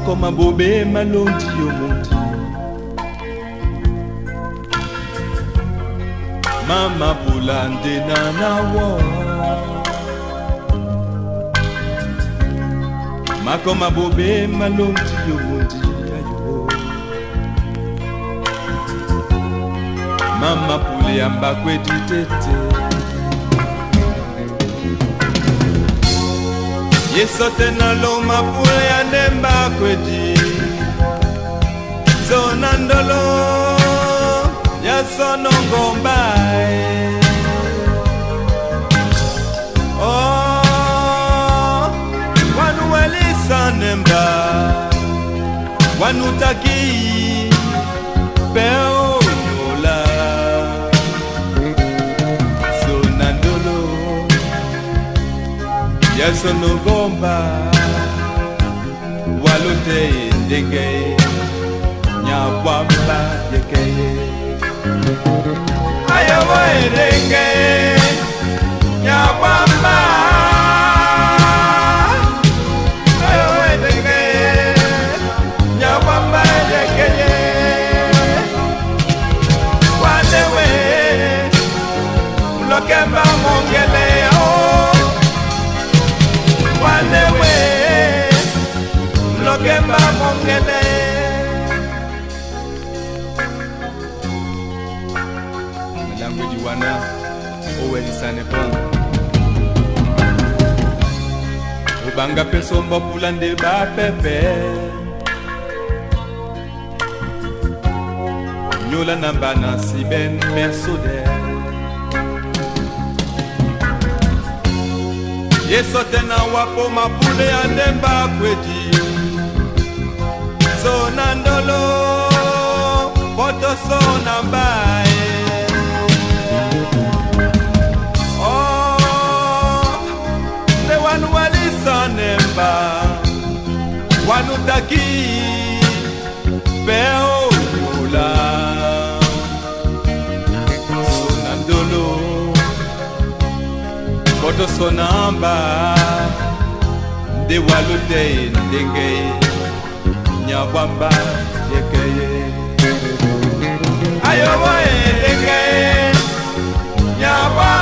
Makoma bobe malondi yomundi Mama bulande nanawo Makoma bobe malondi yomundi ayo Mama pule amba kwedi tete Yesote na loma pule ya nemba kwedi Zonandolo ya sonongombae Oh wanu welisa nemba Wanu taki peo yola Zonandolo ya sonongomba Walute ndenge Nyabwamba yekeye Ayawa erenge Nyabwamba Ayawa erenge Nyabwamba yekeye Wanewe Mlokemba mongele Wanewe Mlokemba mongele Language wana owe nisane ponga Ubanga pesomba pulande ba pepe Nyola namba na siben mersode Yesote na wapo mapule andemba kwedi Zonandolo Boto sonambae Nemba wanutaki peo yola sonandolo boto sonamba de walute ndenge nyabamba yekeye ayo boy ndenge nyabamba